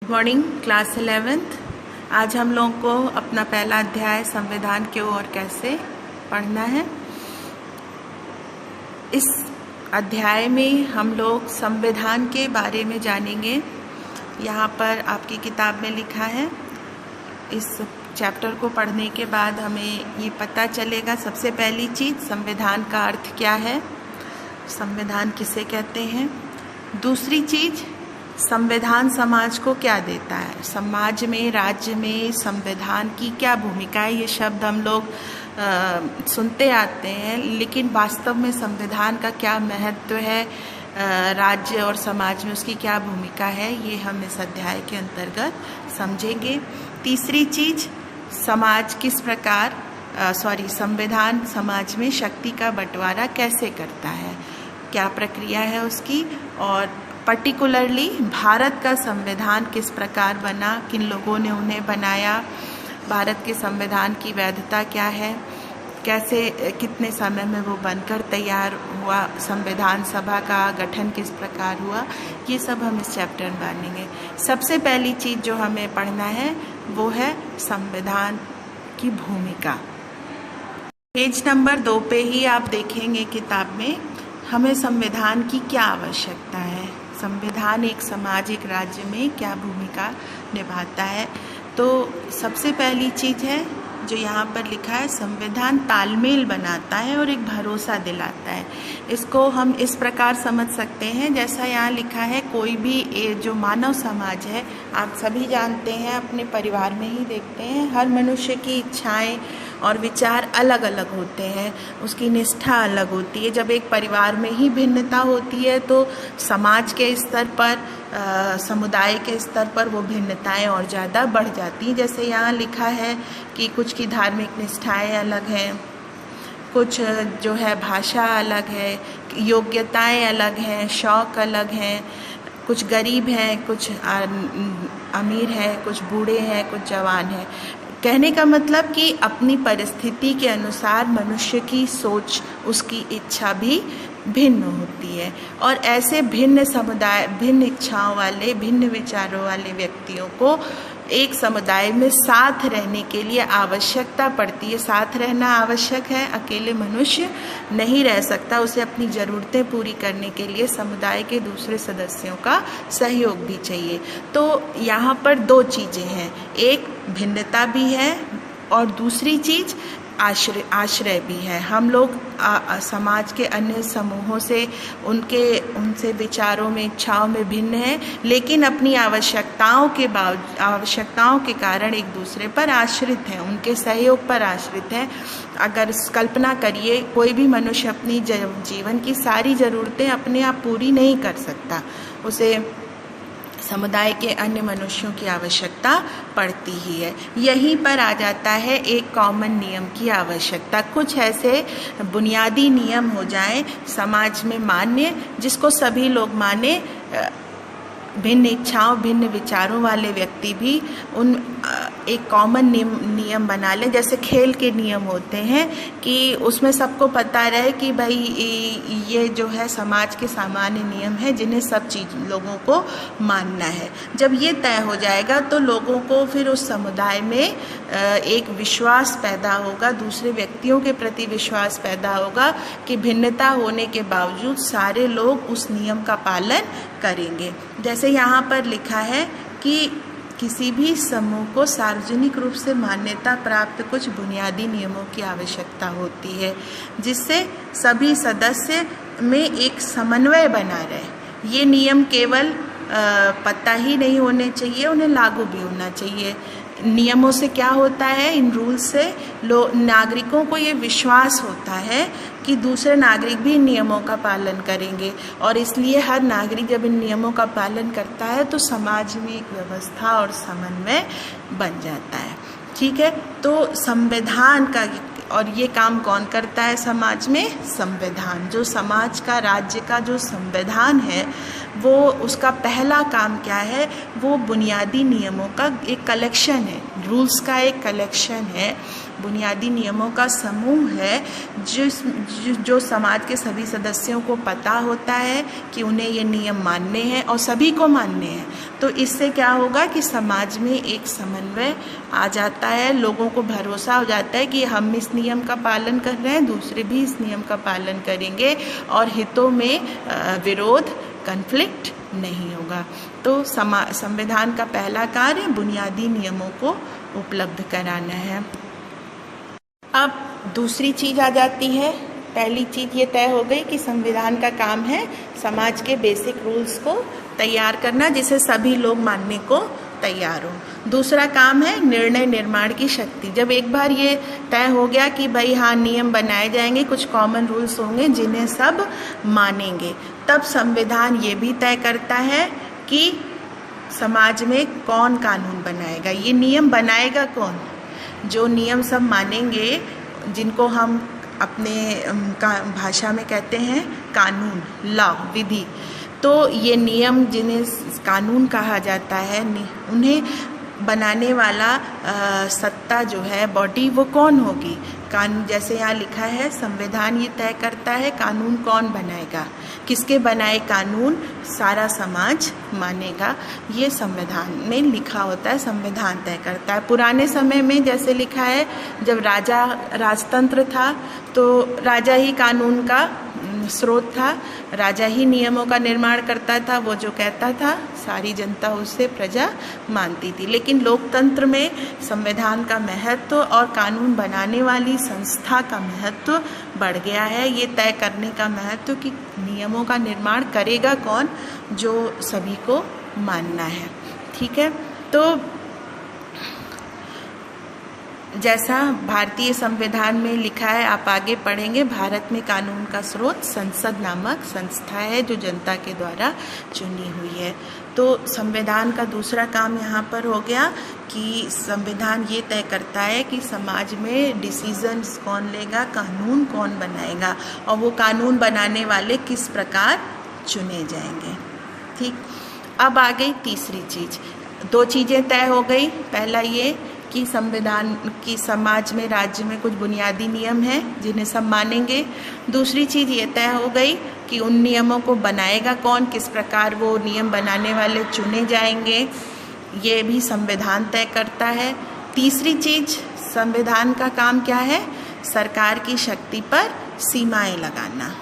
Good morning class 11th। आज हम लोगों को अपना पहला अध्याय संविधान की ओर कैसे पढ़ना है। इस अध्याय में हम लोग संविधान के बारे में जानेंगे। यहाँ पर आपकी किताब में लिखा है। इस चैप्टर को पढ़ने के बाद हमें ये पता चलेगा, सबसे पहली चीज़ संविधान का अर्थ क्या है, संविधान किसे कहते हैं। दूसरी चीज़, संविधान समाज को क्या देता है, समाज में राज्य में संविधान की क्या भूमिका है। ये शब्द हम लोग सुनते आते हैं, लेकिन वास्तव में संविधान का क्या महत्व है, राज्य और समाज में उसकी क्या भूमिका है, ये हम इस अध्याय के अंतर्गत समझेंगे। तीसरी चीज़, समाज किस प्रकार संविधान समाज में शक्ति का बंटवारा कैसे करता है, क्या प्रक्रिया है उसकी, और पर्टिकुलरली भारत का संविधान किस प्रकार बना, किन लोगों ने उन्हें बनाया, भारत के संविधान की वैधता क्या है, कैसे कितने समय में वो बनकर तैयार हुआ, संविधान सभा का गठन किस प्रकार हुआ, ये सब हम इस चैप्टर में जानेंगे। सबसे पहली चीज़ जो हमें पढ़ना है वो है संविधान की भूमिका। पेज नंबर 2 पे ही आप देखेंगे किताब में, हमें संविधान की क्या आवश्यकता है, संविधान एक समाज एक राज्य में क्या भूमिका निभाता है। तो सबसे पहली चीज़ है जो यहाँ पर लिखा है, संविधान तालमेल बनाता है और एक भरोसा दिलाता है। इसको हम इस प्रकार समझ सकते हैं, जैसा यहाँ लिखा है, कोई भी जो मानव समाज है, आप सभी जानते हैं, अपने परिवार में ही देखते हैं, हर मनुष्य की इच्छाएं और विचार अलग अलग होते हैं, उसकी निष्ठा अलग होती है। जब एक परिवार में ही भिन्नता होती है तो समाज के स्तर पर, समुदाय के स्तर पर वो भिन्नताएं और ज़्यादा बढ़ जाती हैं। जैसे यहाँ लिखा है कि कुछ की धार्मिक निष्ठाएं अलग हैं, कुछ जो है भाषा अलग है, योग्यताएं अलग हैं, शौक़ अलग हैं, कुछ गरीब हैं, कुछ अमीर हैं, कुछ बूढ़े हैं, कुछ जवान हैं। कहने का मतलब कि अपनी परिस्थिति के अनुसार मनुष्य की सोच, उसकी इच्छा भी भिन्न होती है, और ऐसे भिन्न समुदाय, भिन्न इच्छाओं वाले, भिन्न विचारों वाले व्यक्तियों को एक समुदाय में साथ रहने के लिए आवश्यकता पड़ती है। साथ रहना आवश्यक है, अकेले मनुष्य नहीं रह सकता, उसे अपनी ज़रूरतें पूरी करने के लिए समुदाय के दूसरे सदस्यों का सहयोग भी चाहिए। तो यहाँ पर दो चीज़ें हैं, एक भिन्नता भी है और दूसरी चीज़ आश्रय भी है। हम लोग समाज के अन्य समूहों से, उनसे विचारों में, इच्छाओं में भिन्न हैं, लेकिन अपनी आवश्यकताओं के कारण एक दूसरे पर आश्रित हैं, उनके सहयोग पर आश्रित हैं। अगर कल्पना करिए, कोई भी मनुष्य अपनी जीवन की सारी ज़रूरतें अपने आप पूरी नहीं कर सकता, उसे समुदाय के अन्य मनुष्यों की आवश्यकता पड़ती ही है। यहीं पर आ जाता है एक कॉमन नियम की आवश्यकता। कुछ ऐसे बुनियादी नियम हो जाएं समाज में मान्य, जिसको सभी लोग माने, भिन्न इच्छाओं, भिन्न विचारों वाले व्यक्ति भी उन एक कॉमन नियम बना लें। जैसे खेल के नियम होते हैं कि उसमें सबको पता रहे कि भाई ये जो है समाज के सामान्य नियम है, जिन्हें सब चीज़ लोगों को मानना है। जब ये तय हो जाएगा तो लोगों को फिर उस समुदाय में एक विश्वास पैदा होगा, दूसरे व्यक्तियों के प्रति विश्वास पैदा होगा कि भिन्नता होने के बावजूद सारे लोग उस नियम का पालन करेंगे। जैसे यहाँ पर लिखा है कि किसी भी समूह को सार्वजनिक रूप से मान्यता प्राप्त कुछ बुनियादी नियमों की आवश्यकता होती है, जिससे सभी सदस्य में एक समन्वय बना रहे। ये नियम केवल पता ही नहीं होने चाहिए, उन्हें लागू भी होना चाहिए। नियमों से क्या होता है, इन रूल्स से नागरिकों को ये विश्वास होता है कि दूसरे नागरिक भी इन नियमों का पालन करेंगे, और इसलिए हर नागरिक जब इन नियमों का पालन करता है तो समाज में एक व्यवस्था और समन्वय बन जाता है। ठीक है, तो संविधान का, और ये काम कौन करता है समाज में, संविधान। जो समाज का, राज्य का जो संविधान है वो उसका पहला काम क्या है, वो बुनियादी नियमों का एक कलेक्शन है, रूल्स का एक कलेक्शन है, बुनियादी नियमों का समूह है जो समाज के सभी सदस्यों को पता होता है कि उन्हें ये नियम मानने हैं और सभी को मानने हैं। तो इससे क्या होगा कि समाज में एक समन्वय आ जाता है, लोगों को भरोसा हो जाता है कि हम इस नियम का पालन कर रहे हैं, दूसरे भी इस नियम का पालन करेंगे और हितों में विरोध, कन्फ्लिक्ट नहीं होगा। तो संविधान का पहला कार्य बुनियादी नियमों को उपलब्ध कराना है। अब दूसरी चीज आ जाती है। पहली चीज ये तय हो गई कि संविधान का काम है समाज के बेसिक रूल्स को तैयार करना, जिसे सभी लोग मानने को तैयार हो। दूसरा काम है निर्णय निर्माण की शक्ति। जब एक बार ये तय हो गया कि भाई हाँ नियम बनाए जाएंगे, कुछ कॉमन रूल्स होंगे जिन्हें सब मानेंगे, तब संविधान ये भी तय करता है कि समाज में कौन कानून बनाएगा। ये नियम बनाएगा कौन? जो नियम सब मानेंगे, जिनको हम अपने भाषा में कहते हैं कानून, लॉ, विधि। तो ये नियम जिन्हें कानून कहा जाता है, उन्हें बनाने वाला सत्ता जो है, बॉडी, वो कौन होगी? कानून, जैसे यहाँ लिखा है, संविधान ये तय करता है कानून कौन बनाएगा, किसके बनाए कानून सारा समाज मानेगा। ये संविधान में लिखा होता है, संविधान तय करता है। पुराने समय में जैसे लिखा है, जब राजतंत्र था तो राजा ही कानून का स्रोत था, राजा ही नियमों का निर्माण करता था, वो जो कहता था सारी जनता उससे प्रजा मानती थी। लेकिन लोकतंत्र में संविधान का महत्व और कानून बनाने वाली संस्था का महत्व बढ़ गया है। ये तय करने का महत्व कि नियमों का निर्माण करेगा कौन, जो सभी को मानना है। ठीक है, तो जैसा भारतीय संविधान में लिखा है, आप आगे पढ़ेंगे, भारत में कानून का स्रोत संसद नामक संस्था है जो जनता के द्वारा चुनी हुई है। तो संविधान का दूसरा काम यहाँ पर हो गया कि संविधान ये तय करता है कि समाज में डिसीजंस कौन लेगा, कानून कौन बनाएगा और वो कानून बनाने वाले किस प्रकार चुने जाएंगे। ठीक, अब आ गई तीसरी चीज। दो चीजें तय हो गई। पहला ये कि संविधान की समाज में, राज्य में कुछ बुनियादी नियम हैं जिन्हें सब मानेंगे। दूसरी चीज़ ये तय हो गई कि उन नियमों को बनाएगा कौन, किस प्रकार वो नियम बनाने वाले चुने जाएंगे, ये भी संविधान तय करता है। तीसरी चीज़, संविधान का काम क्या है? सरकार की शक्ति पर सीमाएं लगाना।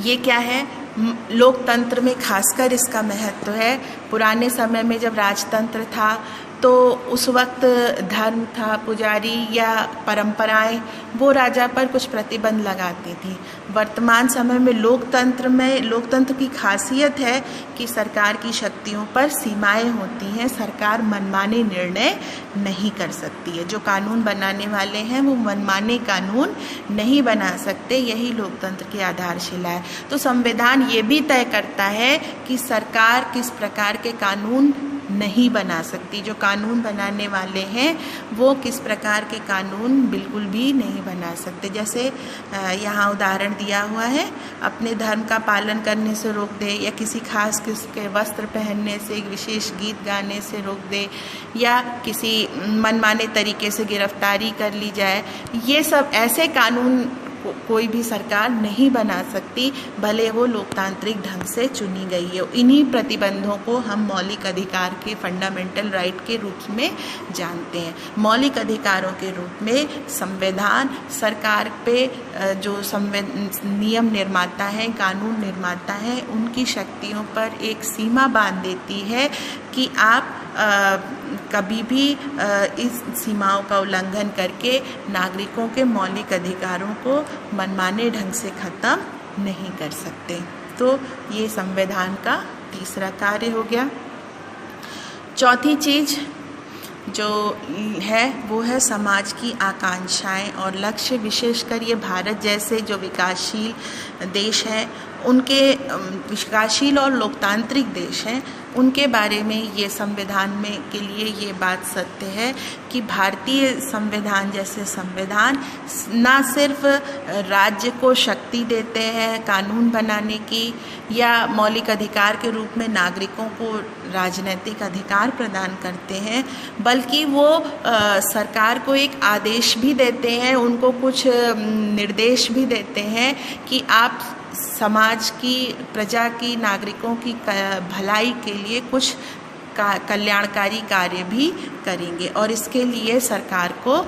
ये क्या है? लोकतंत्र में खासकर इसका महत्व है। पुराने समय में जब राजतंत्र था तो उस वक्त धर्म था, पुजारी या परंपराएं, वो राजा पर कुछ प्रतिबंध लगाती थी। वर्तमान समय में लोकतंत्र की खासियत है कि सरकार की शक्तियों पर सीमाएं होती हैं। सरकार मनमाने निर्णय नहीं कर सकती है। जो कानून बनाने वाले हैं वो मनमाने कानून नहीं बना सकते। यही लोकतंत्र की आधारशिला है। तो संविधान ये भी तय करता है कि सरकार किस प्रकार के कानून नहीं बना सकती। जो कानून बनाने वाले हैं वो किस प्रकार के कानून बिल्कुल भी नहीं बना सकते। जैसे यहाँ उदाहरण दिया हुआ है, अपने धर्म का पालन करने से रोक दे, या किसी खास किस्म के वस्त्र पहनने से, एक विशेष गीत गाने से रोक दे, या किसी मनमाने तरीके से गिरफ्तारी कर ली जाए। ये सब ऐसे कानून कोई भी सरकार नहीं बना सकती, भले वो लोकतांत्रिक ढंग से चुनी गई है। इन्हीं प्रतिबंधों को हम मौलिक अधिकार के, फंडामेंटल राइट के रूप में जानते हैं। मौलिक अधिकारों के रूप में संविधान सरकार पे जो नियम निर्माता हैं, कानून निर्माता हैं, उनकी शक्तियों पर एक सीमा बांध देती है कि आप कभी भी इस सीमाओं का उल्लंघन करके नागरिकों के मौलिक अधिकारों को मनमाने ढंग से ख़त्म नहीं कर सकते। तो ये संविधान का तीसरा कार्य हो गया। चौथी चीज़ जो है वो है समाज की आकांक्षाएं और लक्ष्य। विशेषकर ये भारत जैसे जो विकासशील देश है उनके विकासशील और लोकतांत्रिक देश हैं, उनके बारे में ये संविधान में के लिए ये बात सत्य है कि भारतीय संविधान जैसे संविधान ना सिर्फ राज्य को शक्ति देते हैं कानून बनाने की या मौलिक अधिकार के रूप में नागरिकों को राजनीतिक अधिकार प्रदान करते हैं, बल्कि वो सरकार को एक आदेश भी देते हैं, उनको कुछ निर्देश भी देते हैं कि आप समाज की, प्रजा की, नागरिकों की भलाई के लिए कुछ कल्याणकारी कार्य भी करेंगे और इसके लिए सरकार को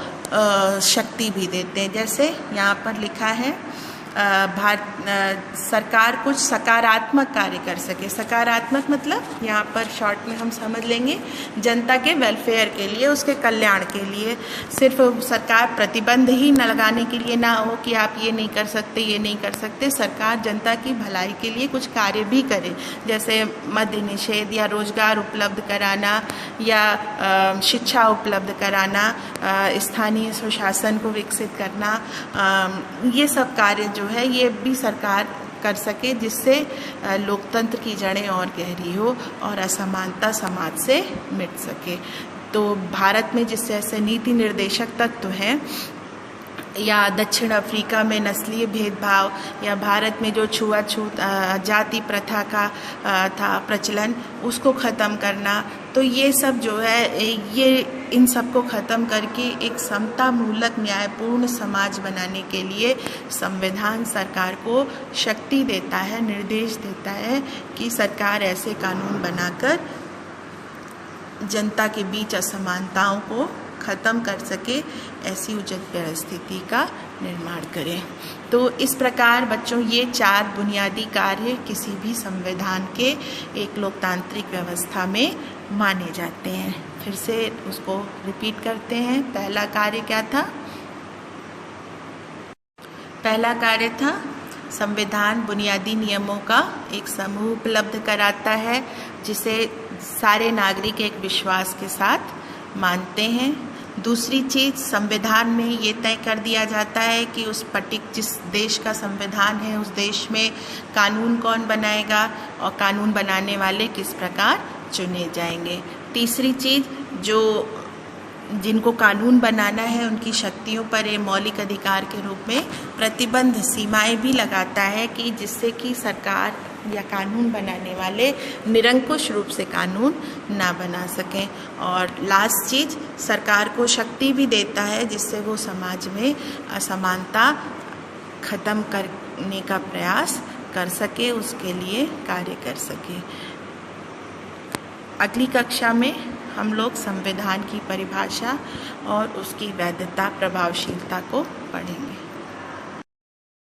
शक्ति भी देते हैं। जैसे यहाँ पर लिखा है सरकार कुछ सकारात्मक कार्य कर सके। सकारात्मक मतलब यहाँ पर शॉर्ट में हम समझ लेंगे जनता के वेलफेयर के लिए, उसके कल्याण के लिए। सिर्फ सरकार प्रतिबंध ही न लगाने के लिए ना हो कि आप ये नहीं कर सकते, ये नहीं कर सकते। सरकार जनता की भलाई के लिए कुछ कार्य भी करे, जैसे मद्य निषेध या रोजगार उपलब्ध कराना या शिक्षा उपलब्ध कराना, स्थानीय सुशासन को विकसित करना, ये सब कार्य जो है ये भी सरकार कर सके, जिससे लोकतंत्र की जड़ें और गहरी हो और असमानता समाज से मिट सके। तो भारत में जिस जैसे नीति निर्देशक तत्व हैं या दक्षिण अफ्रीका में नस्लीय भेदभाव या भारत में जो छुआछूत जाति प्रथा का था प्रचलन, उसको ख़त्म करना, तो ये सब जो है ये इन सब को ख़त्म करके एक समता मूलक न्यायपूर्ण समाज बनाने के लिए संविधान सरकार को शक्ति देता है, निर्देश देता है कि सरकार ऐसे कानून बनाकर जनता के बीच असमानताओं को ख़त्म कर सके, ऐसी उचित परिस्थिति का निर्माण करें। तो इस प्रकार बच्चों ये 4 बुनियादी कार्य किसी भी संविधान के एक लोकतांत्रिक व्यवस्था में माने जाते हैं। फिर से उसको रिपीट करते हैं। पहला कार्य क्या था? पहला कार्य था संविधान बुनियादी नियमों का एक समूह उपलब्ध कराता है जिसे सारे नागरिक एक विश्वास के साथ मानते हैं। दूसरी चीज़, संविधान में ये तय कर दिया जाता है कि जिस देश का संविधान है उस देश में कानून कौन बनाएगा और कानून बनाने वाले किस प्रकार चुने जाएंगे। तीसरी चीज़, जिनको कानून बनाना है उनकी शक्तियों पर ये मौलिक अधिकार के रूप में प्रतिबंध, सीमाएं भी लगाता है कि जिससे कि सरकार या कानून बनाने वाले निरंकुश रूप से कानून ना बना सकें। और लास्ट चीज़, सरकार को शक्ति भी देता है जिससे वो समाज में असमानता ख़त्म करने का प्रयास कर सके, उसके लिए कार्य कर सके। अगली कक्षा में हम लोग संविधान की परिभाषा और उसकी वैधता, प्रभावशीलता को पढ़ेंगे।